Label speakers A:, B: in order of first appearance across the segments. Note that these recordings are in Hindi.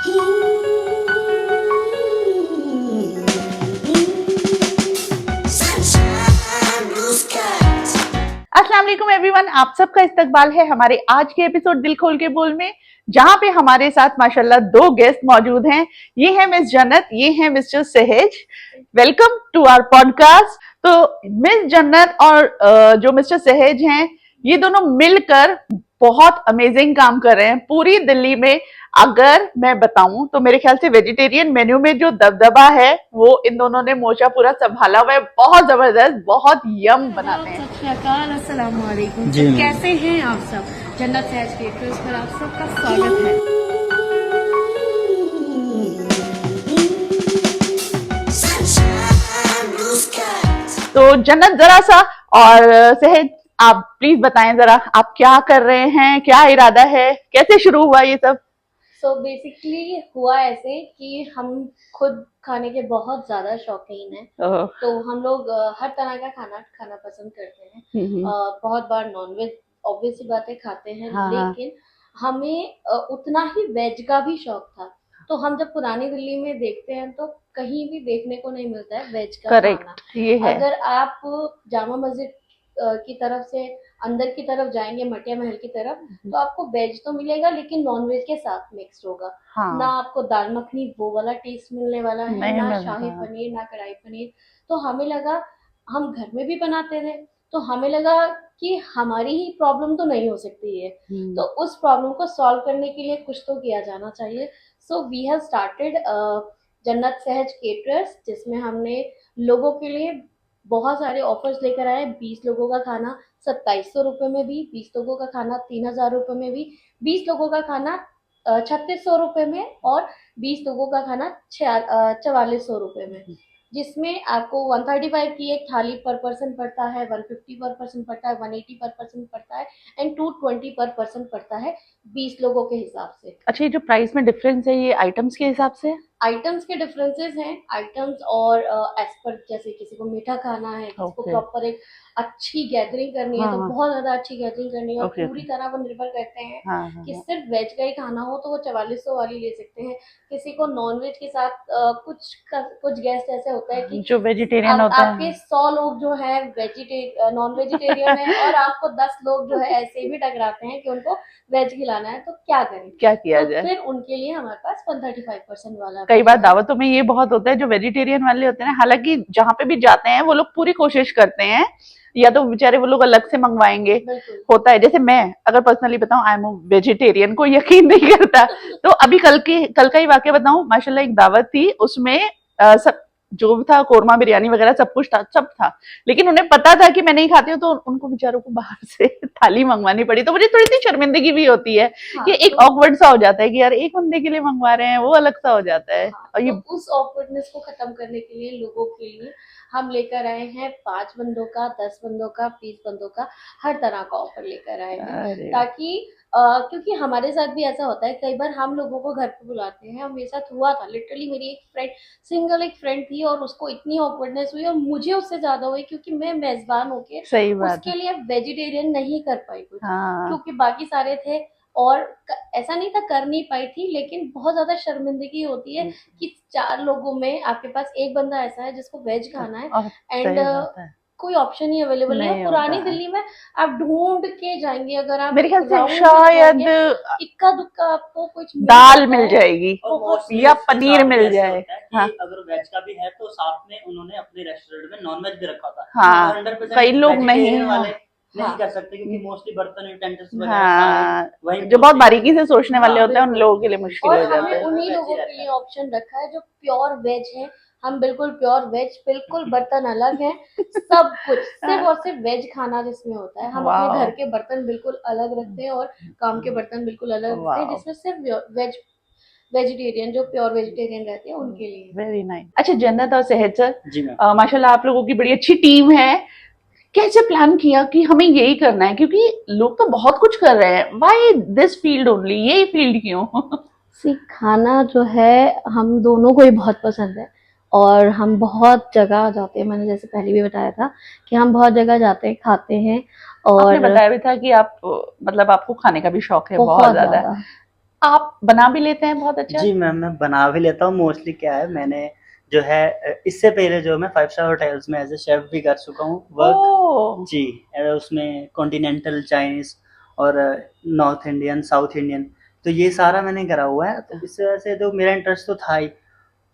A: अस्सलाम वालेकुम एवरीवन, आप सबका इस्तकबाल है हमारे आज के एपिसोड दिल खोल के बोल में, जहां पे हमारे साथ माशाल्लाह दो गेस्ट मौजूद हैं। ये है मिस जन्नत, ये है mister Sahaj. Welcome to our podcast. तो मिस जन्नत और जो मिस्टर सहज हैं, ये दोनों मिलकर बहुत अमेजिंग काम कर रहे हैं पूरी दिल्ली में। अगर मैं बताऊं तो मेरे ख्याल से वेजिटेरियन मेन्यू में जो दबदबा है वो इन दोनों ने मोर्चा पूरा संभाला हुआ है। बहुत जबरदस्त, बहुत यम बनाते हैं।
B: अस्सलाम वालेकुम जी, कैसे हैं आप सब? जन्नत सहज केटर्स पर आप सबका स्वागत है।
A: तो जन्नत जरा सा और सहज, आप प्लीज बताएं जरा, आप क्या कर रहे हैं, क्या इरादा है, कैसे शुरू हुआ ये सब?
B: बेसिकली हुआ ऐसे कि हम खुद खाने के बहुत ज्यादा शौकीन हैं। तो हम लोग हर तरह का खाना खाना पसंद करते हैं। बहुत बार नॉनवेज ऑब्वियस सी बातें खाते हैं। हाँ, लेकिन हमें उतना ही वेज का भी शौक था। तो हम जब पुरानी दिल्ली में देखते हैं तो कहीं भी देखने को नहीं मिलता है वेज का खाना। ये है। अगर आप जामा मस्जिद की तरफ से अंदर की तरफ जाएंगे, मटिया महल की तरफ, तो आपको वेज तो मिलेगा लेकिन नॉन वेज के साथ मिक्स्ड होगा। हाँ। ना आपको दाल मखनी वो वाला टेस्ट मिलने वाला है, ना शाही पनीर, ना कढ़ाई पनीर। तो हमें लगा, हम घर में भी बनाते थे, तो हमें लगा कि हमारी ही प्रॉब्लम तो नहीं हो सकती है। तो उस प्रॉब्लम को सॉल्व करने के लिए कुछ तो किया जाना चाहिए। सो वी हैव स्टार्टेड जन्नत सहज केटरर्स, जिसमें हमने लोगों के लिए बहुत सारे ऑफर्स लेकर आए। 20 लोगों का खाना 2700 रुपए में भी, 20 लोगों का खाना 3000 रुपए में भी, 20 लोगों का खाना 3600 रुपए में, और 20 लोगों का खाना 4400 रुपए में, जिसमें आपको 135 की एक थाली पर पर्सन पड़ता है, 150 पर पर्सन पड़ता है, 180 पर पर्सन पड़ता है, एंड 220 पर पर्सन पड़ता है 20 लोगों के हिसाब से।
A: अच्छा, ये जो प्राइस में डिफरेंस है ये आइटम्स के हिसाब से?
B: आइटम्स के डिफरेंसेस हैं, आइटम्स और एज पर, जैसे किसी को मीठा खाना है, किसी को प्रॉपर एक अच्छी गैदरिंग करनी है, तो बहुत ज्यादा अच्छी गैदरिंग करनी है, और पूरी तरह वो निर्भर करते हैं कि सिर्फ वेज का ही खाना हो तो वो 4400 वाली ले सकते हैं। किसी को नॉन वेज के साथ कुछ गेस्ट ऐसे होता है कि
A: जो वेजिटेरियन होता है,
B: आपके 100 लोग जो है नॉन वेजिटेरियन है, और आपको 10 लोग जो है ऐसे भी टकराते हैं कि उनको वेज खिलाना है, तो क्या करें,
A: क्या किया जाए?
B: फिर उनके लिए हमारे पास 135% वाला।
A: कई बार दावतों में ये बहुत होता है, जो वेजिटेरियन वाले होते हैं, हालांकि जहाँ पे भी जाते हैं वो लोग पूरी कोशिश करते हैं, या तो बेचारे वो लोग अलग से मंगवाएंगे। होता है, जैसे मैं अगर पर्सनली बताऊं, आई एम वेजिटेरियन, को यकीन नहीं करता। तो अभी कल का ही वाकया बताऊं, माशाल्लाह एक दावत थी, उसमें सब जो भी था, कोरमा बिरयानी वगैरह सब कुछ था, सब था, लेकिन उन्हें पता था कि मैं नहीं खाती हूँ, तो उनको बेचारों को बाहर से थाली मंगवानी पड़ी। तो मुझे थोड़ी सी शर्मिंदगी भी होती है। हाँ, कि एक ऑकवर्ड सा हो जाता है कि यार एक बंदे के लिए मंगवा रहे हैं, वो अलग सा हो जाता है।
B: हाँ, और ये तो उस ऑकवर्डनेस को खत्म करने के लिए, लोगों के लिए हम लेकर आए हैं 5 बंदों का, 10 बंदों का, 20 बंदों का, हर तरह का ऑफर लेकर आए हैं, ताकि क्योंकि हमारे साथ भी ऐसा होता है, कई बार हम लोगों को घर पे बुलाते हैं, और मेरे साथ हुआ था लिटरली, मेरी एक फ्रेंड थी, और उसको इतनी ऑकवर्डनेस हुई, और मुझे उससे ज्यादा हुई, क्योंकि मैं मेजबान होके उसके लिए वेजिटेरियन नहीं कर पाई कुछ। क्योंकि बाकी सारे थे, और ऐसा नहीं था कर नहीं पाई थी, लेकिन बहुत ज्यादा शर्मिंदगी होती है कि 4 लोगों में आपके पास एक बंदा ऐसा है जिसको वेज खाना है, एंड कोई ऑप्शन ही अवेलेबल नहीं है। पुरानी दिल्ली में आप ढूंढ के जाएंगे, अगर आप
A: मेरे ख्याल से शायद
B: इक्का दुक्का आपको कुछ
A: दाल मिल जाएगी या पनीर मिल जाए।
C: हाँ, अगर वेज का भी है तो साथ में उन्होंने अपने रेस्टोरेंट में नॉन वेज भी रखा था।
A: हाँ,
C: 100%
A: कई लोग नहीं
C: वाले नहीं कर सकते, क्योंकि मोस्टली बर्तन यूटेंसिल्स वगैरह
A: सारे जो बहुत बारीकी से सोचने वाले होते हैं, उन लोगों के लिए मुश्किल हो जाता है।
B: उन्हीं लोगों के लिए ऑप्शन रखा है जो प्योर वेज है। हम बिल्कुल प्योर वेज, बिल्कुल बर्तन अलग है, सब कुछ सिर्फ और सिर्फ वेज खाना जिसमें होता है। हम अपने घर के बर्तन बिल्कुल अलग रखते हैं, और काम के बर्तन बिल्कुल अलग रखते हैं, जिसमें सिर्फ वेजिटेरियन, जो प्योर वेजिटेरियन रहते हैं उनके लिए।
A: Very nice. अच्छा जन्नत और सहज सर, माशाल्लाह आप लोगों की बड़ी अच्छी टीम है। कैसे प्लान किया कि हमें यही करना है, क्योंकि लोग तो बहुत कुछ कर रहे हैं, व्हाई दिस फील्ड ओनली, यही फील्ड क्यों?
B: खाना जो है हम दोनों को ही बहुत पसंद है, और हम बहुत जगह जाते हैं। मैंने जैसे पहले भी बताया था कि हम बहुत जगह जाते हैं, खाते हैं, और
A: आपने बताया भी था कि आप मतलब आपको खाने का भी शौक है बहुत ज्यादा। आप बना भी लेते हैं बहुत अच्छा?
C: जी मैम, मैं बना भी लेता हूँ। मोस्टली क्या है, मैंने जो है इससे पहले जो मैं 5 स्टार होटल्स में एज ए शेफ भी कर चुका हूँ वर्क।
A: ओह
C: जी, उसमें कॉन्टिनेंटल चाइनीज और नॉर्थ इंडियन, साउथ इंडियन, तो ये सारा मैंने करा हुआ है। तो इस वजह से तो मेरा इंटरेस्ट तो था ही।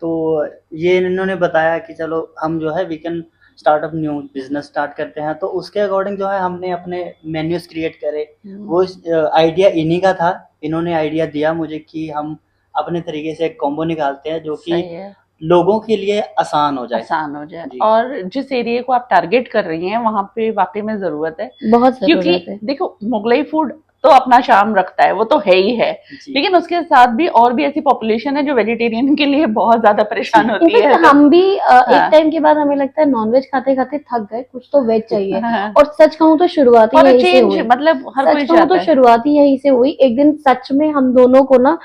C: तो ये इन्होंने बताया कि चलो हम जो है we can start up new business start करते हैं, तो उसके अकॉर्डिंग जो है हमने अपने मेन्यूज क्रिएट करे। वो आइडिया इन्हीं का था। इन्होंने आइडिया दिया मुझे कि हम अपने तरीके से एक कॉम्बो निकालते हैं जो कि
A: सही है,
C: लोगों के लिए आसान हो जाए।
A: आसान हो जाए।
C: जी।
A: और जिस एरिया को आप टारगेट कर रही हैं वहां पे वाकई में जरूरत है,
B: बहुत
A: क्योंकि
B: जरूरत है।
A: देखो मुगलई फूड तो अपना शाम रखता है, वो तो है ही है,
C: जी।
A: लेकिन उसके साथ भी और भी ऐसी पॉपुलेशन है जो वेजिटेरियन के लिए बहुत ज्यादा परेशान होती है।
B: इनफैक्ट हम भी एक
A: हाँ।
B: टाइम के बाद हमें लगता है नॉनवेज खाते खाते थक गए, कुछ तो वेज चाहिए।
A: हाँ।
B: और सच कहूँ तो शुरुआती
A: फॉर अ
B: यहीं से
A: चेंज,
B: हुई।
A: मतलब हर कोई
B: सच कहूँ
A: चाहता
B: तो
A: है।
B: शुरुआती यहीं से हुई। एक दिन सच में हम दोनों को ना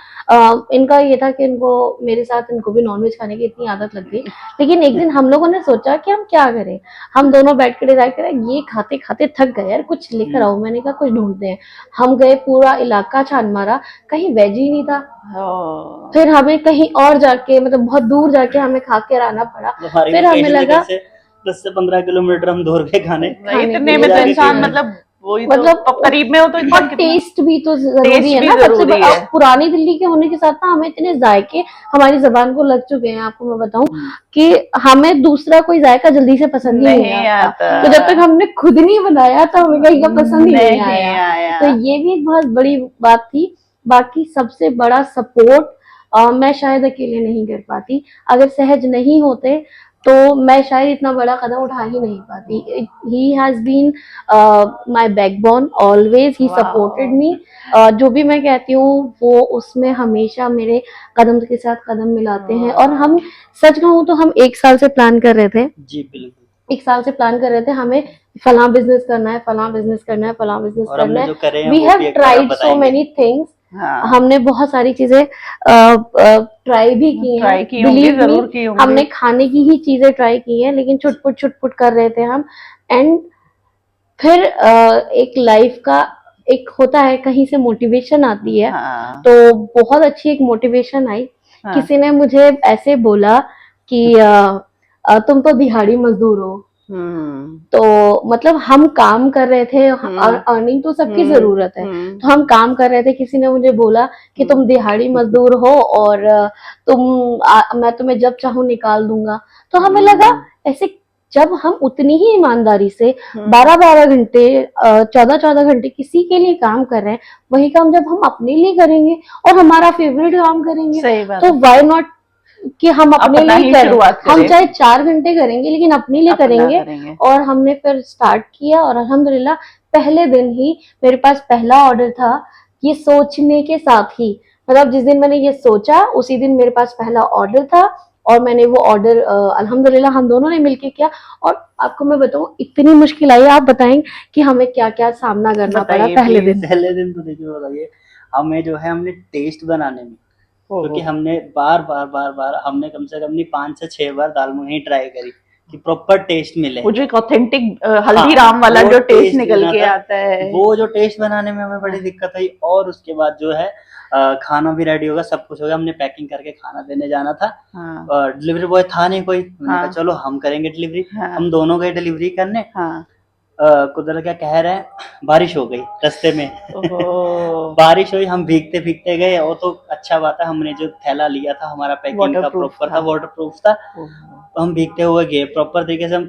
B: इनका ये था कि इनको मेरे साथ इनको भी नॉनवेज खाने की इतनी आदत लग गई। लेकिन एक दिन हम लोगों ने सोचा कि हम क्या करें। हम दोनों बैठ के डिसाइड करें, ये खाते खाते थक गए यार, कुछ लेकर आओ। मैंने कहा कुछ ढूंढते हैं। हम गए, पूरा इलाका छान मारा, कहीं वेज ही नहीं था।
A: ओह।
B: फिर हमें कहीं और जाके, मतलब बहुत दूर जाके हमें खा के आना पड़ा।
C: हमारी
B: फिर हमें
C: लोकेशन के
B: लगा
C: घर से 10 से 15 किलोमीटर हम दौड़ के खाने
B: खाने
A: इतने
B: के
A: में
B: लिए
A: तो
C: जाके
A: इंसान
C: खाने।
A: मतलब वही
B: मतलब
A: तो करीब में हो तो इंसान
B: और
A: कितना
B: टेस्ट भी तो जरूरी
A: टेस्ट
B: है
A: भी
B: ना। सबसे
A: जरूरी है।
B: पुरानी दिल्ली के होने के साथ ना हमें इतने जायके हमारी जबान को लग चुके हैं, आपको मैं बताऊं कि हमें दूसरा कोई जायका जल्दी से पसंद ही नहीं
A: नहीं
B: आता।
A: आता।
B: तो जब तक हमने खुद नहीं बनाया तो हमें कहीं का पसंद ही नहीं
A: नहीं
B: आया।
A: आया।
B: तो ये भी एक बहुत बड़ी बात थी। बाकी सबसे बड़ा सपोर्ट मैं शायद अकेले नहीं कर पाती। अगर सहज नहीं होते तो मैं शायद इतना बड़ा कदम उठा ही नहीं पाती। He has been my backbone always, he
A: Wow.
B: Supported me. जो भी मैं कहती हूँ वो उसमें हमेशा मेरे कदम के साथ कदम मिलाते हैं। और हम सच कहूँ तो हम 1 साल से प्लान कर रहे थे।
C: जी बिल्कुल।
B: 1 साल से प्लान कर रहे थे हमें फलां बिजनेस करना है, फलां बिजनेस करना है, फलां बिजनेस
C: और
B: करना
C: हमने
B: है।
C: जो करे हैं
B: वी
C: वो
B: हैव
C: भी एक बार आप
B: ट्राइड सो
C: बताएंगे।
B: Many things.
A: हाँ।
B: हमने बहुत सारी चीजें ट्राई भी की हैं।
A: ट्राई की होंगी,
B: बिलीव मी,
A: जरूर की होंगी।
B: हमने खाने की ही चीजें ट्राई की हैं, लेकिन छुटपुट छुटपुट कर रहे थे हम। एंड फिर एक लाइफ का एक होता है, कहीं से मोटिवेशन आती है।
A: हाँ।
B: तो बहुत अच्छी एक मोटिवेशन आई।
A: हाँ।
B: किसी ने मुझे ऐसे बोला कि तुम तो दिहाड़ी मजदूर हो। तो मतलब हम काम कर रहे थे और अर्निंग तो सबकी जरूरत है। तो हम काम कर रहे थे, किसी ने मुझे बोला कि तुम दिहाड़ी मजदूर हो और मैं तुम्हें जब चाहूँ निकाल दूंगा। तो हमें लगा ऐसे, जब हम उतनी ही ईमानदारी से 12-12 घंटे 14-14 घंटे किसी के लिए काम कर रहे हैं, वही काम जब हम अपने लिए करेंगे और हमारा फेवरेट काम करेंगे,
A: सही बात
B: तो
A: है।
B: व्हाई नॉट कि हम अपने
A: अपना
B: लिए
A: ही
B: करें।
A: शुरुआत
B: हम
A: करें।
B: चाहे 4 घंटे करेंगे लेकिन अपने लिए
A: अपना
B: करेंगे।
A: करेंगे।
B: और हमने फिर स्टार्ट किया और अल्हम्दुलिल्लाह पहले दिन ही मेरे पास पहला ऑर्डर था। ये सोचने के साथ ही, मतलब जिस दिन मैंने ये सोचा उसी दिन मेरे पास पहला ऑर्डर था। और मैंने वो ऑर्डर अल्हम्दुलिल्लाह हम दोनों ने मिलके किया। और आपको मैं बताऊं, इतनी मुश्किल आई। आप बताएं कि हमें क्या क्या सामना करना पड़ा
A: बताइए
B: पहले
A: प्लीज।
B: दिन।
C: पहले दिन तो देखिए बताइए, हमें जो है हमने टेस्ट बनाने में, क्योंकि हमने बार हमने कम से कम नहीं 5 से 6 बार दाल मखनी ट्राई करी कि प्रॉपर टेस्ट मिले।
A: वो जो एक ऑथेंटिक हल्दीराम वाला
C: वो
A: जो टेस्ट
C: टेस्ट
A: निकल
C: लेना
A: के
C: था।
A: आता है,
C: वो जो टेस्ट बनाने में हमें बड़ी दिक्कत आई। और उसके बाद जो है खाना भी रेडी होगा, सब कुछ होगा, हमने पैकिंग करके खाना देने जाना था।
A: हाँ।
C: डिलीवरी बॉय था नहीं कोई, मैंने कहा
A: हाँ।
C: चलो हम करेंगे डिलीवरी।
A: हाँ।
C: हम दोनों गए डिलीवरी करने।
A: हाँ।
C: कुदरत क्या कह रहे हैं, बारिश हो गई रास्ते में।
A: ओहो।
C: बारिश हुई, हम भीगते भीगते गए। और तो अच्छा बात है, हमने जो थैला लिया था हमारा पैकिंग का
A: वाटरप्रूफ
C: प्रॉपर
A: था।
C: था, वाटर प्रूफ था।
A: ओहो।
C: तो हम भीगते हुए गए, प्रॉपर तरीके से हम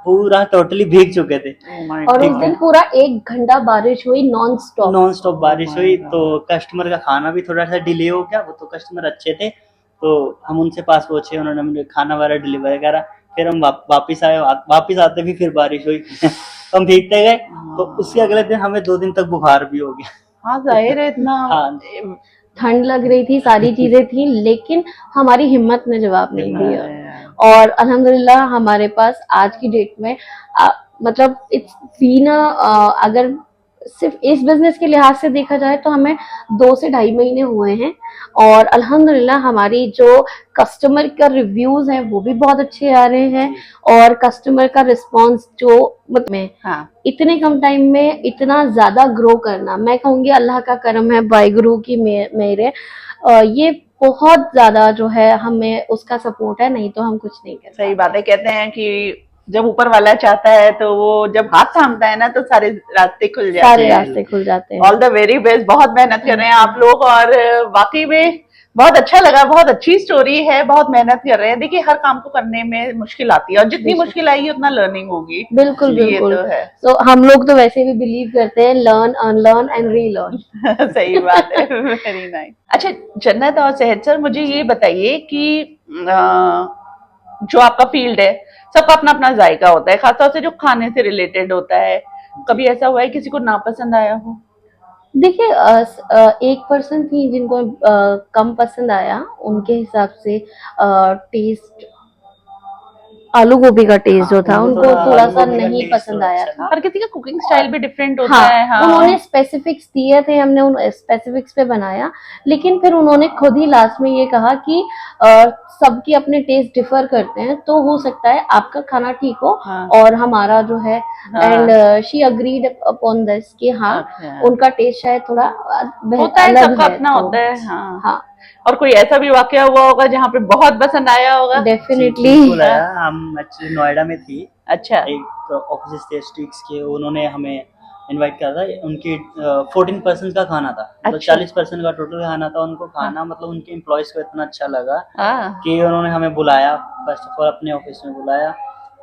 C: पूरा टोटली भीग चुके थे।
A: Oh my
B: और उस
A: God.
B: दिन पूरा 1 घंटा बारिश हुई नॉन स्टॉप।
C: नॉन स्टॉप बारिश
A: my
C: हुई।
A: God.
C: तो कस्टमर का खाना भी थोड़ा सा डिले हो गया। वो तो कस्टमर अच्छे थे, तो हम उनसे पास पहुंचे, उन्होंने मुझे खाना वगैरह डिलीवर करा। फिर हम वापिस आए। वापिस आते भी फिर बारिश हुई। तो हम भीगते गए। तो उसके अगले दिन हमें 2 दिन तक बुखार भी हो गया।
A: हाँ जाहिर है इतना।
C: हाँ।
B: ठंड लग रही थी, सारी चीजें थी, लेकिन हमारी हिम्मत ने जवाब नहीं दिया। और अल्हम्दुलिल्लाह हमारे पास आज की डेट में मतलब इट्स बीन अगर सिर्फ इस बिजनेस के लिहाज से देखा जाए तो हमें 2 से ढाई महीने हुए हैं, और अल्हम्दुलिल्लाह हमारी जो कस्टमर का रिव्यूज हैं वो भी बहुत अच्छे आ रहे हैं, और कस्टमर का रिस्पांस जो मतलब
A: हाँ
B: इतने कम टाइम में इतना ज्यादा ग्रो करना, मैं कहूंगी अल्लाह का करम है, वाहिगुरु की मेहर है। ये बहुत ज्यादा जो है हमें उसका सपोर्ट है, नहीं तो हम कुछ नहीं कर
A: सही बात है। कहते हैं कि जब ऊपर वाला चाहता है तो वो जब हाथ थामता है ना तो सारे रास्ते खुल जाते
B: सारे
A: हैं।
B: रास्ते खुल जाते हैं।
A: ऑल द वेरी बेस्ट, बहुत मेहनत कर रहे हैं आप लोग, और वाकई में बहुत अच्छा लगा, बहुत अच्छी स्टोरी है, बहुत मेहनत कर रहे हैं। देखिए हर काम को करने में मुश्किल आती है, और जितनी मुश्किल आएगी उतना लर्निंग होगी।
B: बिल्कुल
A: ये
B: बिल्कुल।
A: तो है।
B: तो हम लोग तो वैसे भी बिलीव करते हैं लर्न अनलर्न एंड रीलर्न।
A: सही बात है, वेरी नाइस। अच्छा जन्नत और सेहत सर, मुझे ये बताइए कि जो आपका फील्ड है सबका अपना अपना जायका होता है, खासतौर से जो खाने से रिलेटेड होता है। कभी ऐसा हुआ है किसी को नापसंद आया हो?
B: देखिए एक पर्सन थी जिनको कम पसंद आया, उनके हिसाब से टेस्ट, आलू गोभी का टेस्ट जो था उनको थोड़ा सा नहीं पसंद आया था।
A: हर किसी का कुकिंग स्टाइल भी डिफरेंट होता
B: हाँ,
A: है। हाँ
B: उन्होंने स्पेसिफिक्स दिए थे, हमने उन स्पेसिफिक्स पे बनाया, लेकिन फिर उन्होंने खुद ही लास्ट में ये कहा कि सबके अपने टेस्ट डिफर करते हैं, तो हो सकता है आपका खाना ठीक हो
A: हाँ।
B: और हमारा जो है, and she agreed upon this कि हाँ
A: अच्छा।
B: उनका टेस्ट शायद थोड़ा
A: होता है,
B: अलग
A: सबका
B: है,
A: अपना
B: तो
A: होता है। हाँ
B: हाँ
A: और कोई ऐसा भी वाकया हुआ होगा जहाँ पे बहुत पसंद आया होगा?
B: डेफिनेटली।
C: बिल्कुल आया। हम एक्चुअली नोएडा में थी,
A: अच्छा
C: एक ऑफिस थे स्टिक्स के, उन्होंने हमें इनवाइट करा था। उनकी 14% का खाना था, मतलब
A: अच्छा।
C: 40% का टोटल खाना था। उनको खाना मतलब उनके एम्प्लॉयज को इतना अच्छा लगा
A: हाँ
C: कि उन्होंने हमें बुलाया, फर्स्ट ऑफ ऑल अपने ऑफिस में बुलाया,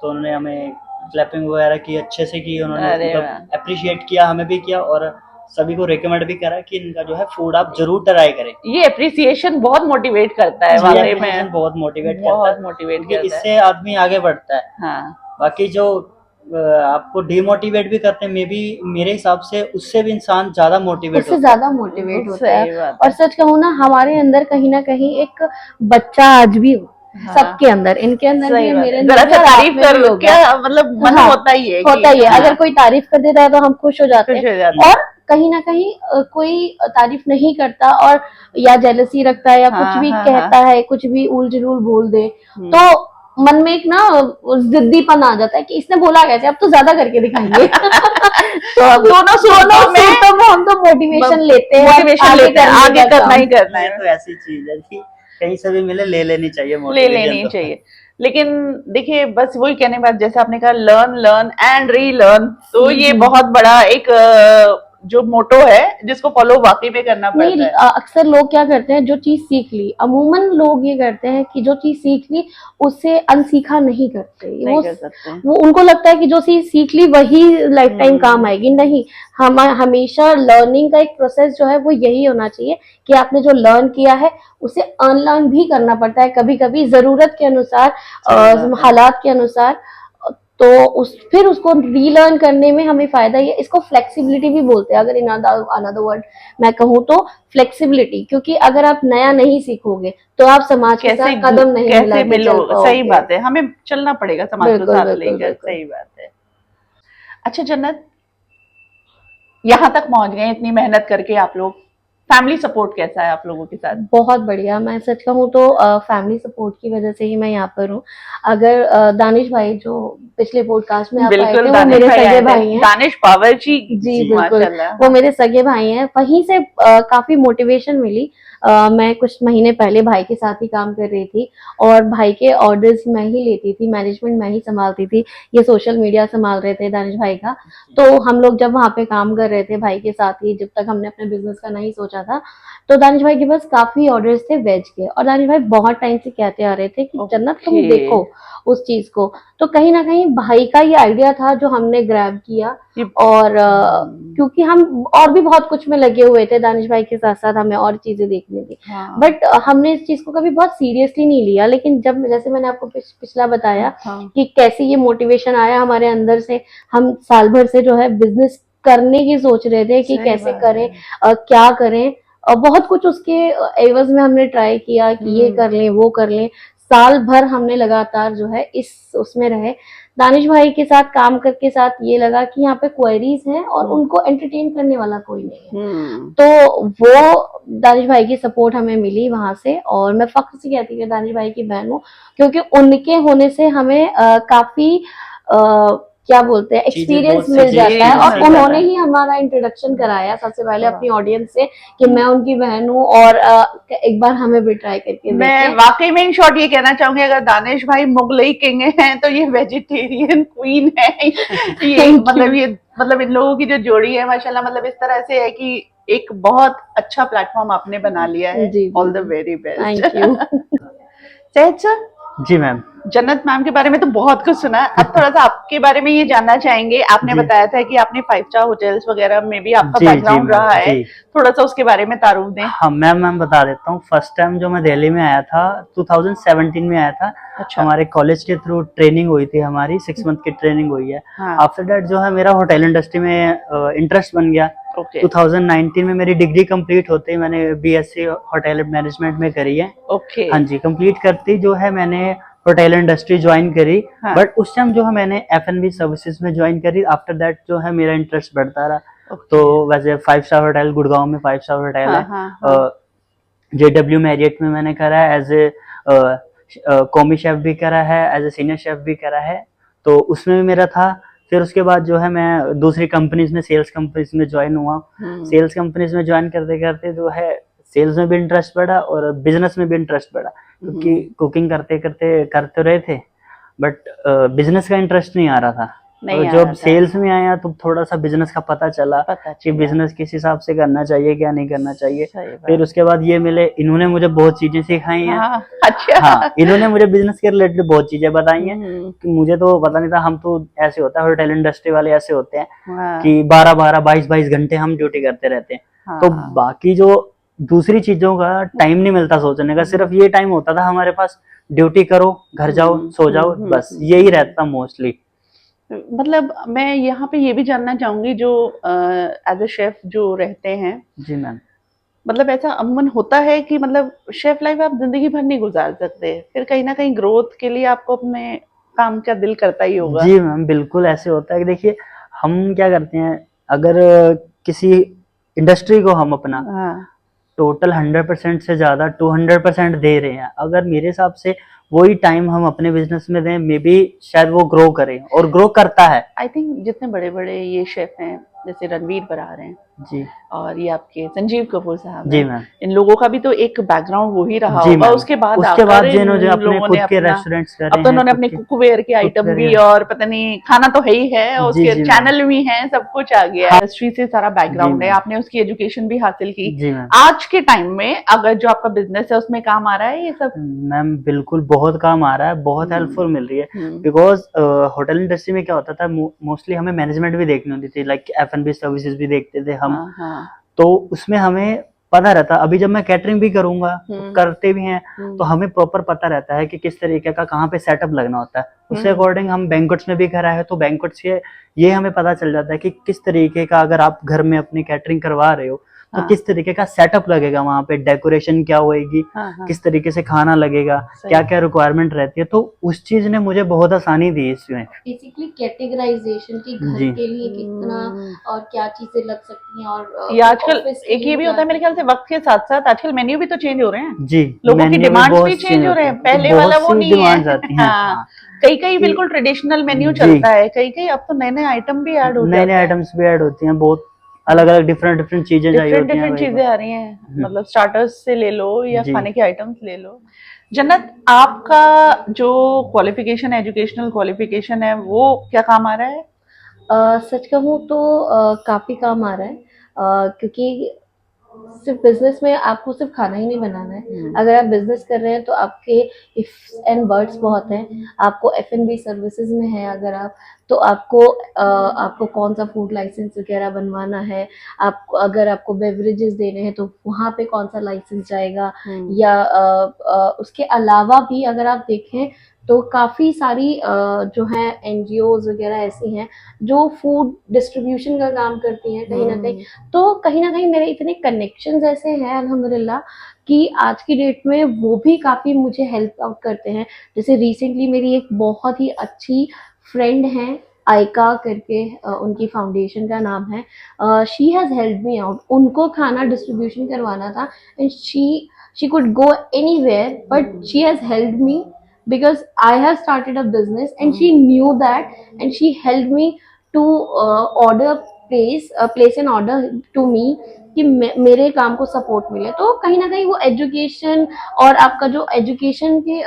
C: तो उन्होंने हमें क्लैपिंग वगैरह की, अच्छे से की उन्होंने,
A: अरे वाह।
C: मतलब अप्रिशिएट किया, हमें भी किया, और सभी को रिकमेंड भी करा कि इनका जो है फूड आप जरूर ट्राई करें।
A: ये अप्रिसिएशन बहुत मोटिवेट करता है
C: जी,
A: वाकई
C: appreciation
A: में,
C: बहुत मोटिवेट करता
A: बहुत
C: है,
A: मोटिवेट
C: क्योंकि
A: करता है।
C: इससे आदमी आगे बढ़ता है।
A: हाँ
C: बाकी जो आपको डिमोटिवेट भी करते हैं, मे बी मेरे हिसाब से उससे भी इंसान ज्यादा मोटिवेट
B: उससे
C: होता है।
B: ज्यादा मोटिवेट होता
A: सही
B: है।
A: बात
B: और सच कहूँ ना, हमारे अंदर कहीं ना कहीं एक बच्चा आज भी हो,
A: हाँ।
B: सबके अंदर, इनके अंदर भी
A: सही
B: है,
A: बात
B: मेरे
A: है।
B: अंदर
A: जरा
B: भी
A: सा
B: और आप
A: तारीफ
B: में
A: कर
B: भी
A: लो,
B: होगा।
A: क्या मतलब मन
B: हाँ,
A: होता ही है
B: होता ही है।
A: हाँ,
B: अगर कोई तारीफ कर देता है तो हम खुश हो जाते
A: खुश
B: हैं,
A: हो जाते हैं।
B: और कहीं ना कहीं कोई तारीफ नहीं करता और या जेलसी रखता है या कुछ
A: हाँ
B: भी
A: हाँ
B: कहता
A: हाँ।
B: है, कुछ भी उल जुलूल बोल दे, तो मन में एक ना जिद्दीपन आ जाता है कि इसने बोला कैसे, अब तो ज्यादा करके दिखाएंगे। तो अब
A: दोनों सूरतों में
B: हम तो मोटिवेशन लेते हैं,
A: मोटिवेशन लेते हैं, आगे करना ही करना
C: ये
A: है,
C: तो ऐसी चीज है कि कहीं से भी मिले ले लेनी चाहिए
A: ले
C: मोटिवेशन
A: लेनी
C: तो।
A: चाहिए। लेकिन देखिए बस वही कहने के बाद, जैसे आपने कहा लर्न लर्न एंड रीलर्न, तो ये बहुत बड़ा एक जो मोटो है जिसको फॉलो वाकई में करना
B: नहीं,
A: पड़ता है।
B: अक्सर लोग क्या करते हैं, जो चीज सीख ली, अमूमन लोग ये करते हैं कि जो चीज सीख ली उससे अनसीखा नहीं करते,
A: नहीं
B: वो
A: कर सकते।
B: वो उनको लगता है कि जो चीज सीख ली वही लाइफ टाइम काम आएगी। नहीं, हम हमेशा लर्निंग का एक प्रोसेस जो है वो यही होना चाहिए कि आपने जो लर्न किया है उसे अनलर्न भी करना पड़ता है कभी कभी, जरूरत के अनुसार, हालात के अनुसार। तो फिर उसको रीलर्न करने में हमें फायदा ही है। इसको फ्लेक्सिबिलिटी भी बोलते हैं, अगर इन अनदर वर्ड मैं कहूँ तो फ्लेक्सिबिलिटी, क्योंकि अगर आप नया नहीं सीखोगे तो आप समाज के साथ कदम नहीं
A: कैसे
B: मिला के
A: मिलो?
B: चल पाओगे।
A: सही बात है, हमें चलना पड़ेगा समाज को
B: बिल्कुल
A: साथ
B: बिल्कुल
A: लेकर।
B: बिल्कुल।
A: सही बात है। अच्छा जन्नत, यहाँ तक पहुंच गए इतनी मेहनत करके आप लोग, फैमिली सपोर्ट कैसा है आप लोगों के साथ?
B: बहुत बढ़िया, मैं सच कहूँ तो फैमिली सपोर्ट की वजह से ही मैं यहाँ पर हूँ। अगर दानिश भाई जो पिछले पॉडकास्ट में आप आए
A: बिल्कुल,
B: थे, वो
A: दानिश
B: मेरे
A: भाई
B: सगे
A: आए थे।
B: भाई हैं।
A: दानिश बावर्ची
B: जी बिल्कुल,
A: माशाल्लाह।
B: वो मेरे सगे भाई हैं। वहीं से काफी मोटिवेशन मिली। मैं कुछ महीने पहले भाई के साथ ही काम कर रही थी, और भाई के ऑर्डर्स मैं ही लेती थी, मैनेजमेंट मैं ही संभालती थी, ये सोशल मीडिया संभाल रहे थे दानिश भाई का। तो हम लोग जब वहाँ पे काम कर रहे थे भाई के साथ ही, जब तक हमने अपने बिजनेस का नहीं सोचा था, तो दानिश भाई के पास काफी ऑर्डर्स थे वेज के, और दानिश भाई बहुत टाइम से कहते आ रहे थे कि जन्नत तुम देखो उस चीज को। तो कहीं ना कहीं भाई का ये आइडिया था जो हमने ग्रैब किया, और क्योंकि हम और भी बहुत कुछ में लगे हुए थे, दानिश भाई के साथ साथ हमें और चीजें देखनी थी, बट हमने इस चीज को कभी बहुत सीरियसली नहीं लिया। लेकिन जब, जैसे मैंने आपको पिछला बताया कि कैसे ये मोटिवेशन आया हमारे अंदर से, हम साल भर से जो है बिजनेस करने की सोच रहे थे कि कैसे करें, क्या करें, और बहुत कुछ उसके एवज में हमने ट्राई किया कि ये कर लें वो कर लें। साल भर हमने लगातार जो है इस उसमें रहे। दानिश भाई के साथ काम करके साथ ये लगा कि यहाँ पे क्वेरीज हैं और उनको एंटरटेन करने वाला कोई नहीं है। तो वो दानिश भाई की सपोर्ट हमें मिली वहां से, और मैं फख्र से कहती हूँ कि दानिश भाई की बहन हूँ, क्योंकि उनके होने से हमें काफी क्या बोलते हैं एक्सपीरियंस मिल जाता है। और उन्होंने ही हमारा इंट्रोडक्शन कराया सबसे पहले अपनी ऑडियंस से कि मैं उनकी बहन हूँ, और एक बार हमें भी ट्राई करके
A: मैं वाकई में इन शॉर्ट ये कहना चाहूंगी, अगर दानिश भाई मुगलई किंग हैं तो ये वेजिटेरियन क्वीन है। ये मतलब इन लोगों की जो जोड़ी है माशाल्लाह, मतलब इस तरह से है कि एक बहुत अच्छा प्लेटफॉर्म आपने बना लिया है। All the very best.
B: Thank you.
A: Syed sir.
C: जी मैम।
A: जन्नत मैम के बारे में तो बहुत कुछ सुना है, अब थोड़ा सा आपके बारे में ये जानना चाहेंगे। आपने बताया था कि आपने 5 स्टार होटल्स वगैरह में भी आपका बैकग्राउंड रहा है, थोड़ा सा उसके बारे में तारुफ दें।
C: हाँ मैम बता देता हूँ। फर्स्ट टाइम जो मैं दिल्ली में आया था 2017 में आया था। अच्छा। हमारे कॉलेज के थ्रू ट्रेनिंग हुई थी, हमारी 6 मंथ की ट्रेनिंग हुई है। आफ्टर दैट जो है मेरा होटल इंडस्ट्री में इंटरेस्ट बन गया। 2019 में मेरी डिग्री कंप्लीट होते ही मैंने बीएससी होटल मैनेजमेंट में करी है। हाँ जी, कंप्लीट करती जो है मैंने होटल इंडस्ट्री ज्वाइन करी। बट उस टाइम जो है मैंने F&B सर्विसेज में ज्वाइन करी। आफ्टर दैट जो है मेरा इंटरेस्ट बढ़ता रहा। तो वैसे 5 स्टार होटल गुड़गांव में 5 स्टार होटल है। JW मैरियट में मैंने करा है एज ए कॉमी शेफ भी करा है, एज ए सीनियर शेफ भी करा है। तो उसमें भी मेरा था। फिर उसके बाद जो है मैं दूसरी कंपनीज में, सेल्स कंपनीज में ज्वाइन हुआ। सेल्स कंपनीज में ज्वाइन करते करते जो है सेल्स में भी इंटरेस्ट बढ़ा और बिजनेस में भी इंटरेस्ट बढ़ा, क्योंकि कुकिंग करते करते करते रहे थे, बट बिजनेस का इंटरेस्ट नहीं आ रहा था। और जब सेल्स में आया तो थोड़ा सा बिजनेस का पता चला कि बिजनेस किस हिसाब से करना चाहिए, क्या नहीं करना चाहिए। फिर उसके बाद ये मिले, इन्होंने मुझे बहुत चीजें सिखाई हैं।
A: अच्छा।
C: हाँ, इन्होंने मुझे बिजनेस के रिलेटेड बहुत चीजें बताई हैं कि मुझे तो पता नहीं था। हम तो ऐसे होता है, होटल इंडस्ट्री वाले ऐसे होते हैं कि 12-12, 22-22 घंटे हम ड्यूटी करते रहते हैं। तो बाकी जो दूसरी चीजों का टाइम नहीं मिलता सोचने का, सिर्फ ये टाइम होता था हमारे पास, ड्यूटी करो, घर जाओ, सो जाओ, बस यही रहता मोस्टली।
A: मतलब मैं यहाँ पे ये भी जानना चाहूंगी, जो एज ए शेफ जो रहते हैं।
C: जी मैम।
A: मतलब ऐसा अमूमन होता है कि मतलब शेफ लाइफ आप जिंदगी भर नहीं गुजार सकते, फिर कहीं ना कहीं ग्रोथ के लिए आपको अपने काम का दिल करता ही होगा।
C: जी मैम, बिल्कुल ऐसे होता है कि देखिए हम क्या करते हैं, अगर किसी इंडस्ट्री को हम अपना टोटल 100% से ज्यादा 200% दे रहे हैं, अगर मेरे हिसाब से वही टाइम हम अपने बिजनेस में दें, मे बी शायद वो ग्रो करे, और ग्रो करता है।
A: आई थिंक जितने बड़े बड़े ये शेफ हैं, जैसे रणवीर बरार हैं
C: जी,
A: और ये आपके संजीव कपूर साहब,
C: जी मैम,
A: इन लोगों का भी तो एक बैकग्राउंड वो ही रहा होगा। उसके बाद
C: जिन्होंने अपने खुद के रेस्टोरेंट्स करे,
A: अब तो उन्होंने अपने कुकवेयर के आइटम भी, और पता नहीं खाना तो है ही है, उसके चैनल भी हैं, सब कुछ आ गया। इंडस्ट्री से सारा बैकग्राउंड है, आपने उसकी एजुकेशन भी हासिल की। आज के टाइम में अगर जो आपका बिजनेस है उसमें काम आ रहा है ये सब?
C: मैम बिल्कुल बहुत काम आ रहा है, बहुत हेल्पफुल मिल रही है। बिकॉज होटल इंडस्ट्री में क्या होता था, मोस्टली हमें मैनेजमेंट भी देखनी होती थी, लाइक F&B सर्विसेज भी देखते थे हम। तो उसमें हमें पता रहता, अभी जब मैं कैटरिंग भी करूंगा, करते भी हैं, तो हमें प्रॉपर पता रहता है कि किस तरीके का कहाँ पे सेटअप लगना होता है। उसके अकॉर्डिंग हम बैंक्वेट्स में भी करा है, तो बैंक्वेट्स के ये हमें पता चल जाता है कि किस तरीके का, अगर आप घर में अपनी कैटरिंग करवा रहे हो तो किस तरीके का सेटअप लगेगा, वहाँ पे डेकोरेशन क्या होएगी, किस तरीके से खाना लगेगा, क्या क्या रिक्वायरमेंट रहती है। तो उस चीज ने मुझे बहुत आसानी दी इसमें।
B: बेसिकली कैटेगराइजेशन की घर के लिए कितना और क्या चीजें लग सकती हैं, और
A: ये आजकल एक ये भी होता है मेरे ख्याल से, वक्त के साथ साथ आजकल मेन्यू भी तो चेंज हो रहे हैं।
C: जी,
A: लोगों की डिमांड्स भी चेंज हो रहे हैं, पहले वाला वो नहीं है। कई बिल्कुल ट्रेडिशनल मेन्यू चलता है, कई अब तो नए नए आइटम भी ऐड होते हैं,
C: नए आइटम्स भी ऐड होती हैं, बहुत अलग अलग डिफरेंट चीजें
A: डिफरेंट चीजें आ रही हैं। मतलब स्टार्टर्स से ले लो या खाने के आइटम्स ले लो। जन्नत, आपका जो क्वालिफिकेशन, एजुकेशनल क्वालिफिकेशन है, वो क्या काम आ रहा है?
B: सच कहूँ तो काफी काम आ रहा है, क्योंकि सिर्फ बिजनेस में आपको सिर्फ खाना ही नहीं बनाना है। अगर आप बिजनेस कर रहे हैं तो आपके इफ्स एंड बट्स बहुत हैं। आपको F&B सर्विसेज में है अगर आप, तो आपको कौन सा फूड लाइसेंस वगैरह बनवाना है, आपको अगर आपको बेवरेजेस देने हैं तो वहाँ पे कौन सा लाइसेंस जाएगा, या उसके अलावा भी अगर आप देखें तो काफी सारी जो है एनजीओज वगैरह ऐसी हैं जो फूड डिस्ट्रीब्यूशन का काम करती हैं कहीं ना कहीं। तो कहीं ना कहीं मेरे इतने कनेक्शंस ऐसे हैं अल्हम्दुलिल्लाह कि आज की डेट में वो भी काफी मुझे हेल्प आउट करते हैं। जैसे रिसेंटली मेरी एक बहुत ही अच्छी फ्रेंड है आयका करके, उनकी फाउंडेशन का नाम है, she has help me out. उनको खाना डिस्ट्रीब्यूशन करवाना था and she could go anywhere but she has help me because I have started a business and she knew that and she helped me to place an order to me कि मेरे काम को सपोर्ट मिले। तो कहीं ना कहीं वो एजुकेशन और आपका जो एजुकेशन के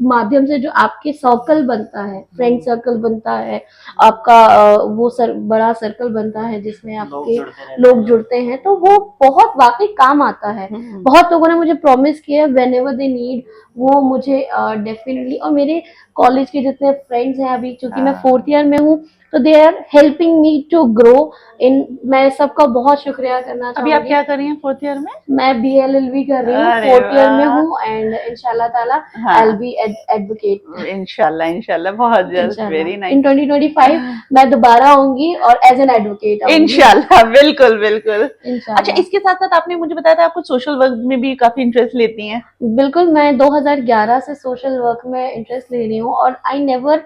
B: माध्यम से जो आपके सर्कल बनता है, फ्रेंड सर्कल बनता है आपका, वो बड़ा सर्कल बनता है जिसमें आपके लोग जुड़ते हैं, तो वो बहुत वाकई काम आता है। बहुत लोगों ने मुझे प्रॉमिस किया व्हेन एवर दे नीड वो मुझे डेफिनेटली। और मेरे कॉलेज के जितने फ्रेंड्स हैं अभी, चूंकि मैं 4th ईयर में हूँ, तो they are helping me to grow in. मैं सबका बहुत शुक्रिया करना चाहूंगी।
A: अभी आप क्या कर रही हैं 4th ईयर में?
B: मैं BLLB कर रही हूँ, 4th ईयर में हूँ एंड इंशाल्लाह ताला आई विल बी एडवोकेट
A: इंशाल्लाह इंशाल्लाह, बहुत जल्द। Very nice.
B: इन 2025 मैं दोबारा आऊंगी और एज एन एडवोकेट
A: इंशाल्लाह। बिल्कुल बिल्कुल।
B: इंशाल्लाह।
A: अच्छा, इसके साथ साथ आपने मुझे बताया था आपको सोशल वर्क में भी काफी इंटरेस्ट लेती हैं।
B: बिल्कुल, मैं 2011 से सोशल वर्क में इंटरेस्ट ले रही हूँ और I never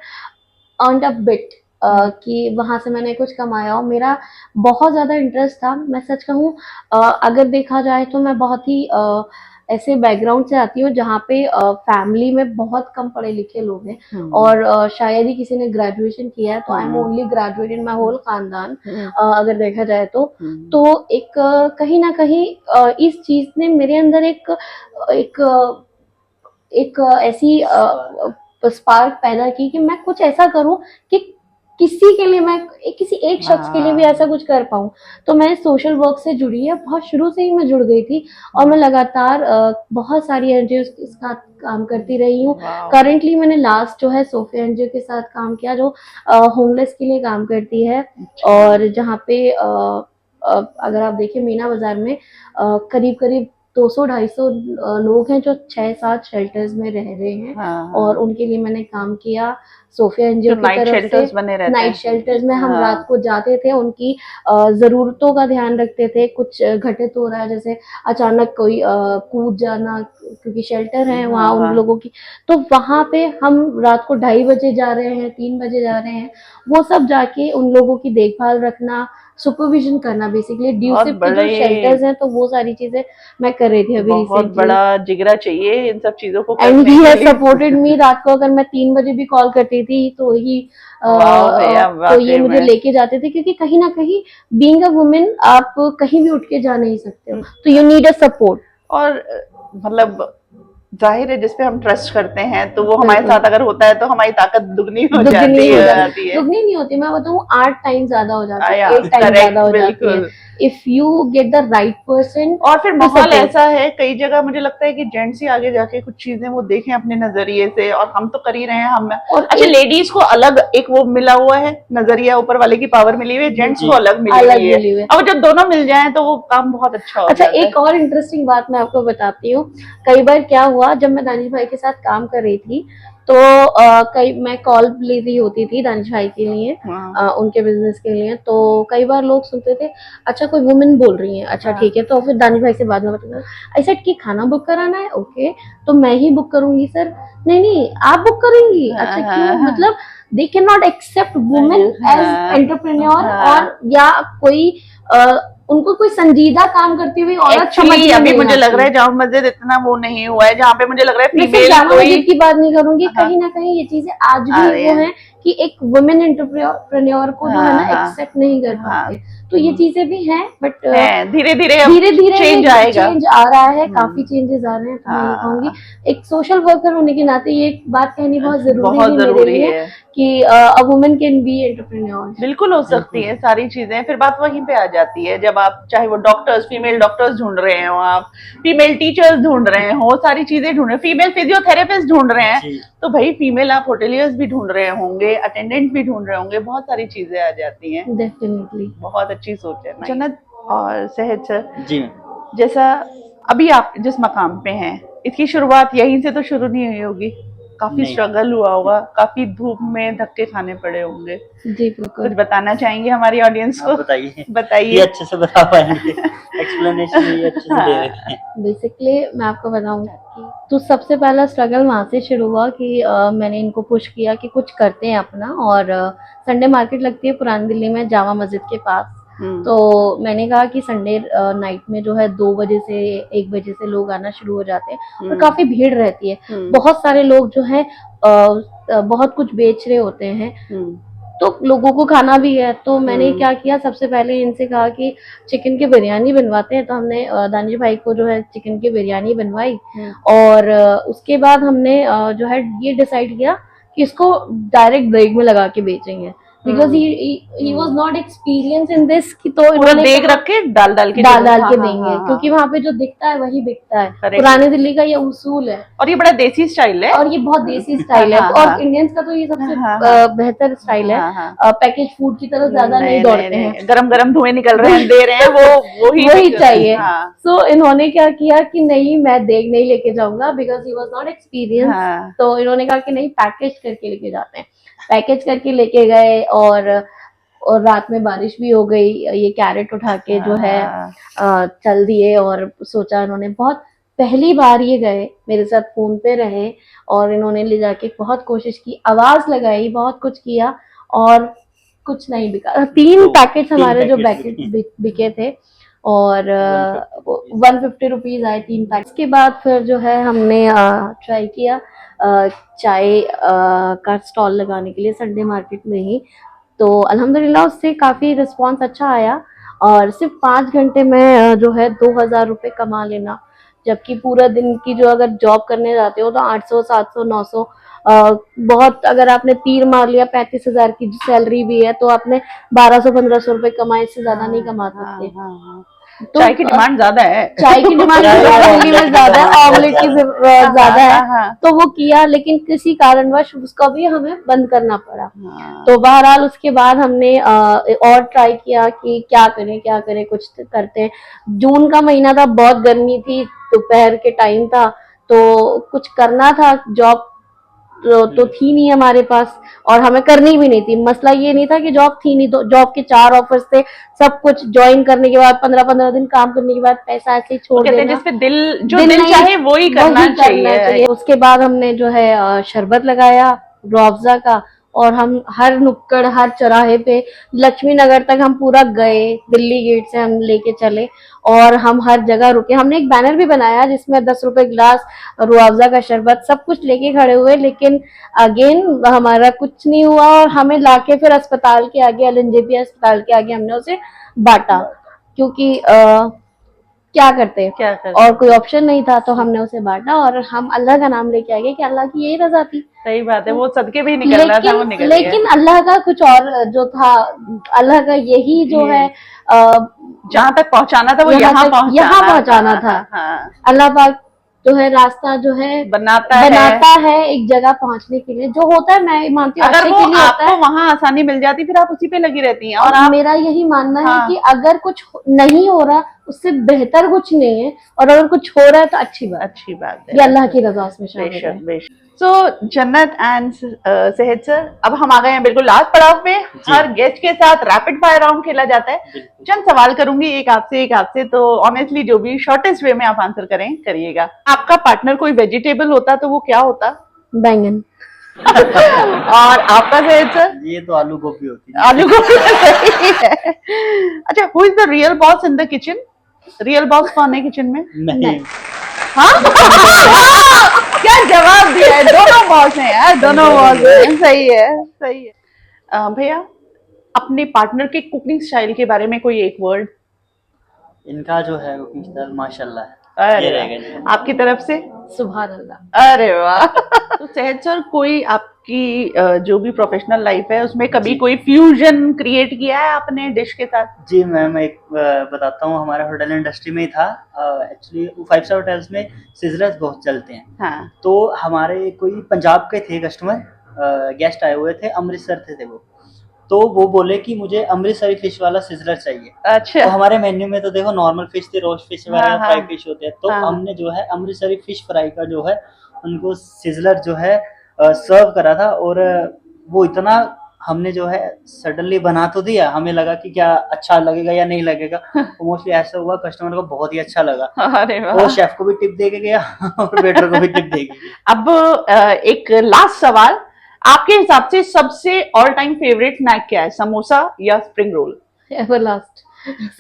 B: earned a bit कि वहां से मैंने कुछ कमाया हो। मेरा बहुत ज्यादा इंटरेस्ट था। मैं सच कहूँ, अगर देखा जाए तो मैं बहुत ही ऐसे बैकग्राउंड से आती हूँ जहाँ पे फैमिली में बहुत कम पढ़े लिखे लोग हैं और शायद ही किसी ने ग्रेजुएशन किया है। तो I am only graduate in my whole खानदान, अगर देखा जाए तो एक कहीं ना कहीं इस चीज ने मेरे अंदर एक ऐसी स्पार्क पैदा की कि मैं कुछ ऐसा करूं कि किसी के लिए, मैं किसी एक शख्स के लिए भी ऐसा कुछ कर पाऊं। तो मैं सोशल वर्क से जुड़ी है, बहुत शुरू से ही मैं जुड़ गई थी और मैं लगातार बहुत सारी एनजीओ के साथ काम करती रही हूँ। करेंटली मैंने लास्ट जो है सोफिया एनजीओ के साथ काम किया, जो होमलेस के लिए काम करती है और जहाँ पे अगर आप देखिए मीना बाजार में करीब करीब 200-250 लोग हैं जो 6-7 शेल्टर्स में रह रहे हैं और उनके लिए मैंने काम किया। सोफिया एनजीओ की तरफ से नाइट शेल्टर्स में हम रात को जाते थे, उनकी जरूरतों का ध्यान रखते थे। कुछ घटित हो रहा है, जैसे अचानक कोई कूद जाना, क्योंकि शेल्टर है वहाँ उन लोगों की, तो वहां पे हम रात को 2:30 बजे जा रहे हैं, 3 बजे जा रहे हैं, वो सब जाके उन लोगों की देखभाल रखना, सुपरविजन करना, बेसिकली ड्यूसिप के जो शेल्टर्स हैं, तो वो सारी चीजें मैं कर रही थी अभी रिसेंटली।
A: बहुत बड़ा जिगरा चाहिए इन सब चीजों को
B: and he has supported me. रात को अगर मैं 3 बजे भी कॉल करती थी तो ये मुझे लेके जाते थे, क्योंकि कहीं ना कहीं बीइंग अ वुमेन आप कहीं भी उठ के जा नहीं सकते हो, तो यू नीड अ सपोर्ट।
A: और मतलब जाहिर है जिसपे हम ट्रस्ट करते हैं तो वो हमारे साथ अगर होता है तो हमारी ताकत दुगनी हो जाती है।
B: दुगनी नहीं होती, मैं बताऊँ 8 टाइम ज्यादा हो जाती है, 8 टाइम ज्यादा हो जाती है if you get the right person.
A: और फिर माहौल ऐसा है कई जगह, मुझे लगता है कि जेंट्स ही आगे जाके कुछ चीजें वो देखें अपने नजरिए से, और हम तो कर ही रहे हैं। हम और अच्छा, लेडीज को अलग एक वो मिला हुआ है नजरिया, ऊपर वाले की पावर मिली हुई है, जेंट्स को अलग मिली हुई है। अब जब दोनों मिल जाएं तो वो काम बहुत अच्छा होता है।
B: अच्छा, एक और इंटरेस्टिंग बात मैं आपको बताती हूँ। कई बार क्या हुआ, जब मैं दानिश भाई के साथ काम कर रही थी तो मैं कॉल ले रही होती थी दानिश भाई के लिए, उनके बिजनेस के लिए, तो कई बार लोग सुनते थे अच्छा कोई वुमेन बोल रही है, अच्छा ठीक है, तो फिर दानिश भाई से बाद में बताऊंगा, आई सेड कि खाना बुक कराना है, ओके तो मैं ही बुक करूंगी सर। नहीं आप बुक करेंगी? अच्छा क्यों? मतलब they can not accept women as entrepreneur, और या कोई उनको कोई संजीदा काम करती हुई औरत समझ में
A: अभी मुझे लग रहा है जामा मस्जिद इतना वो नहीं हुआ है जहाँ पे मुझे लग रहा है फीमेल
B: जामा मस्जिद की बात नहीं करूंगी, कहीं ना कहीं ये चीजें आज भी वो है कि एक वुमेन एंटरप्रेन्योर को जो है ना एक्सेप्ट नहीं कर पाते। तो ये चीजें भी हैं, बट
A: धीरे धीरे चेंज
B: आ रहा है, काफी चेंजेस आ रहे हैं। तो मैं ये कहूंगी एक सोशल वर्कर होने के नाते ये बात कहनी बहुत जरूरी है कि a woman can be entrepreneur.
A: बिल्कुल हो सकती है सारी चीजें। फिर बात वहीं पे आ जाती है जब आप चाहे वो डॉक्टर्स, फीमेल डॉक्टर्स ढूंढ रहे हो, आप फीमेल टीचर्स ढूंढ रहे हो, सारी चीजें ढूंढ रहे हो, फीमेल फिजियोथेरेपिस्ट ढूंढ रहे हैं, तो भाई फीमेल आप होटेलियर्स भी ढूंढ रहे होंगे, अटेंडेंट भी ढूंढ रहे होंगे, बहुत सारी चीजें आ जाती हैं।
B: डेफिनेटली
A: बहुत अच्छी सोच है जन्नत। और सहज सर
C: जी,
A: जैसा अभी आप जिस मकाम पे हैं, इसकी शुरुआत यहीं से तो शुरू नहीं हुई होगी? काफी
C: नहीं।
A: स्ट्रगल हुआ होगा, काफी धूप में धक्के खाने पड़े होंगे।
B: जी बिल्कुल।
A: कुछ बताना चाहेंगे हमारी ऑडियंस को?
C: आप बताइए, ये
A: बताइए।
C: अच्छे से बता पाएंगे, एक्सप्लेनेशन ये अच्छे से दे देते हैं।
B: बेसिकली मैं आपको बताऊं कि तो सबसे पहला स्ट्रगल वहां से शुरू हुआ कि मैंने इनको पुश किया कि कुछ करते हैं अपना, और संडे मार्केट लगती है पुरानी दिल्ली में जामा मस्जिद के पास। तो मैंने कहा कि संडे नाइट में जो है 2 बजे से 1 बजे से लोग आना शुरू हो जाते हैं और काफी भीड़ रहती है, बहुत सारे लोग जो है बहुत कुछ बेच रहे होते हैं, तो लोगों को खाना भी है। तो मैंने क्या किया, सबसे पहले इनसे कहा कि चिकन की बिरयानी बनवाते हैं। तो हमने दानिश भाई को जो है चिकन की बिरयानी बनवाई, और उसके बाद हमने जो है ये डिसाइड किया कि इसको डायरेक्ट ब्रेक में लगा के बेचेंगे, because he was not experience in this, कि तो
A: पूरा देख रख के डाल डाल के
B: देंगे, क्योंकि वहाँ पे जो दिखता है वही बिकता है। पुरानी दिल्ली का ये उसूल है,
A: और ये बड़ा देसी स्टाइल है,
B: और ये बहुत देसी स्टाइल है। और इंडियंस का तो ये सबसे बेहतर स्टाइल है। पैकेज फूड की तरफ ज्यादा नहीं दौड़ते हैं,
A: गरम गरम धुएं निकल रहे हैं, दे रहे हैं, वो
B: वही चाहिए। सो इन्होंने क्या किया कि नहीं, मैं देख नहीं लेके जाऊंगा, because he was not experience. तो इन्होंने कहा कि नहीं, पैकेज करके लेके जाते हैं। पैकेज करके लेके गए, और रात में बारिश भी हो गई। ये कैरेट उठा के जो है चल दिए, और सोचा इन्होंने, बहुत पहली बार ये गए, मेरे साथ फोन पे रहे, और इन्होंने ले जाके बहुत कोशिश की, आवाज लगाई, बहुत कुछ किया, और कुछ नहीं बिका। 3 पैकेट हमारे जो बिके थे, और 150 रुपीज आए 3 पैकेट के बाद। फिर जो है हमने ट्राई किया चाय का स्टॉल लगाने के लिए संडे मार्केट में ही। तो अल्हम्दुलिल्लाह उससे काफी रिस्पांस अच्छा आया, और सिर्फ 5 घंटे में जो है 2000 रुपये कमा लेना, जबकि पूरा दिन की जो अगर जॉब करने जाते हो तो 800 700 900 बहुत, अगर आपने तीर मार लिया 35,000 की सैलरी भी है, तो आपने 1200 1500 रुपए कमाए, इससे ज्यादा नहीं कमा सकते। तो
A: चाय की डिमांड ज्यादा है,
B: चाय की डिमांड दिल्ली में ज्यादा है, ऑमलेट की ज्यादा है। तो वो किया, लेकिन किसी कारणवश उसका भी हमें बंद करना पड़ा। तो बहरहाल उसके बाद हमने और ट्राई किया कि क्या करें, कुछ करते हैं। जून का महीना था, बहुत गर्मी थी, दोपहर के टाइम था, तो कुछ करना था। जॉब तो थी नहीं हमारे पास, और हमें करनी भी नहीं थी। मसला ये नहीं था कि जॉब थी नहीं, तो जॉब के 4 ऑफर्स थे, सब कुछ ज्वाइन करने के बाद 15-15 दिन काम करने के बाद पैसा ऐसे ही छोड़ देना।
A: जिसपे दिल चाहे वो ही करना चाहिए।
B: उसके बाद हमने जो है शरबत लगाया रुअफ़ज़ा का, और हम हर नुक्कड़, हर चौराहे पे, लक्ष्मी नगर तक हम पूरा गए, दिल्ली गेट से हम लेके चले, और हम हर जगह रुके। हमने एक बैनर भी बनाया जिसमें 10 रुपए गिलास, रुअफ़ज़ा का शरबत, सब कुछ लेके खड़े हुए, लेकिन अगेन हमारा कुछ नहीं हुआ, और हमें लाके फिर अस्पताल के आगे, LNJP अस्पताल के आगे हमने उसे बांटा, क्योंकि क्या करते, और कोई ऑप्शन नहीं था, तो हमने उसे बांटा, और हम अल्लाह का नाम लेके आ गए कि अल्लाह की यही रजा थी।
A: सही बात है, वो सदके भी निकलना था, वो निकल गया।
B: लेकिन अल्लाह का कुछ और जो था, अल्लाह का यही जो है
A: जहाँ तक पहुंचाना था वो यहाँ
B: पहुंचाना था। अल्लाह पाक जो है रास्ता जो है बनाता है एक जगह पहुंचने के लिए, जो होता है मैं मानती हूँ
A: अगर वो आपको वहाँ आसानी मिल जाती, फिर आप उसी पे लगी रहती हैं। और
B: मेरा यही मानना है कि अगर कुछ नहीं हो रहा, उससे बेहतर कुछ नहीं है, और अगर कुछ हो रहा है तो अच्छी बात है, ये अल्लाह की रजा उसमें शामिल है।
A: सो जन्नत एंड सेहत सर, अब हम आ गए हैं बिल्कुल लास्ट पड़ाव पे। हर गेस्ट के साथ रैपिड फायर राउंड खेला जाता है। चंद सवाल करूंगी, एक आपसे, तो ऑनेस्टली जो भी शॉर्टेस्ट वे में आप आंसर करिएगा। आपका पार्टनर कोई वेजिटेबल होता तो वो क्या होता?
B: बैंगन।
A: और आपका सेहत सर?
C: ये तो आलू गोभी होती है।
A: आलू गोभी सही है। अच्छा, who is the real boss in the kitchen? Real boss कौन है किचन में?
C: नहीं।
A: क्या जवाब दिया है, दोनों बॉस हैं यार, दोनों बॉस हैं। सही है। भैया, अपने पार्टनर के कुकिंग स्टाइल के बारे में कोई एक वर्ड?
C: इनका जो है कुकिंग स्टाइल माशाल्लाह है।
A: आपकी तरफ से?
B: सुभान अल्लाह।
A: अरे वाह। तो सेहत सर, कोई आपकी जो भी प्रोफेशनल लाइफ है उसमें कभी कोई फ्यूजन क्रिएट किया है आपने डिश के साथ?
C: जी मैम, एक बताता हूँ, हमारा होटल इंडस्ट्री में ही था। एक्चुअली 5 स्टार होटल्स में सिजलर्स बहुत चलते हैं।
A: हाँ।
C: तो हमारे कोई पंजाब के थे कस्टमर, गेस्ट आए हुए थे, अमृतसर थे वो, तो वो बोले कि मुझे अमृतसरी फिश वाला सिजलर चाहिए।
A: अच्छा।
C: तो हमारे मेन्यू में तो देखो नॉर्मल फिश थी, रोस्ट फिश वगैरह, फ्राई फिश होते हैं, तो हमने जो है अमृतसरी फिश फ्राई का जो है उनको सिजलर जो है सर्व करा था, और वो इतना हमने जो है सडनली बना तो दिया, हमें लगा कि क्या अच्छा लगेगा या नहीं लगेगा, मोस्टली ऐसा हुआ, कस्टमर को बहुत ही अच्छा लगा,
A: अरे
C: वो
A: वाह।
C: शेफ को भी टिप दे के गया और वेटर को भी टिप दे के गया।
A: अब एक लास्ट सवाल, आपके हिसाब से सबसे ऑल टाइम फेवरेट स्नैक क्या है, समोसा या spring roll?
B: Everlast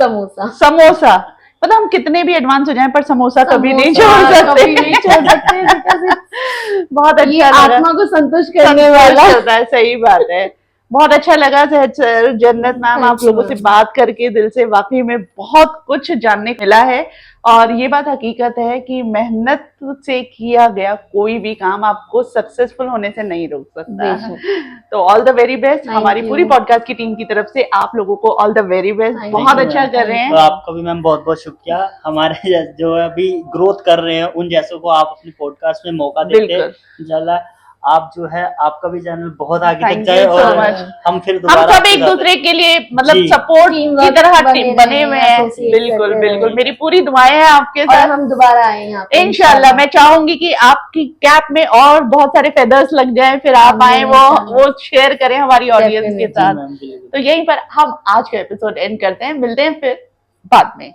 B: samosa.
A: Samosa. पता हम कितने भी एडवांस हो जाएं पर समोसा कभी नहीं छोड़
B: समोसा
A: सकते।
B: कभी नहीं छोड़ सकते because it's-
A: बहुत
B: ये
A: अच्छा लगा,
B: आत्मा को संतुष्ट करने
A: संतोष
B: वाला।
A: होता है, सही बात है। बहुत अच्छा लगा जहद सर, जन्नत मैम,
B: Thank
A: आप
B: you,
A: लोगों से
B: ma'am.
A: बात करके दिल से वाकई में बहुत कुछ जानने को मिला है। और ये बात हकीकत है कि मेहनत से किया गया कोई भी काम आपको सक्सेसफुल होने से नहीं रोक सकता।
B: बेशक।
A: तो all the very best,
B: Thank
A: हमारी
B: you.
A: पूरी पॉडकास्ट की टीम की तरफ से आप लोगों को all the very best.
B: Thank
A: बहुत
C: you,
A: अच्छा
C: ma'am.
A: कर रहे
C: तो
A: हैं।
C: आपका भी मैम बहुत बहुत शुक्रिया, हमारे जो है अभी ग्रोथ कर रहे हैं उन जैसों को आप अपनी पॉडकास्ट में मौका देते हैं। इंशाल्लाह आप जो है आपका भी चैनल बहुत आगे
A: Thank
C: तक जाए,
A: you so
C: और
A: much.
C: हम फिर
A: हम
C: दोबारा
A: सब
C: आपके
A: एक
C: साथ-
A: दूसरे के लिए मतलब
C: जी।
A: सपोर्ट की
B: Teamwork
A: तरह
B: बने
A: बने
B: रहें,
A: हुए हैं।
B: associate
A: बिल्कुल
B: करते
A: बिल्कुल,
B: रहें।
A: मेरी पूरी दुआएं हैं आपके
B: और
A: साथ।
B: हम दोबारा आए यहाँ पे
A: इंशाल्लाह मैं चाहूंगी कि आपकी कैप में और बहुत सारे फेदर्स लग जाएं, फिर आप आए वो शेयर करें हमारी ऑडियंस के
B: Definitely.
C: जी
A: साथ।
C: मैम, बिल्कुल।
A: तो यहीं पर हम आज का एपिसोड एंड करते हैं, मिलते हैं फिर बाद में,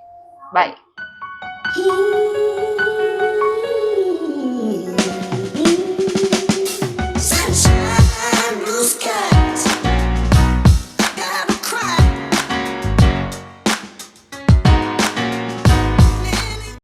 A: बाय।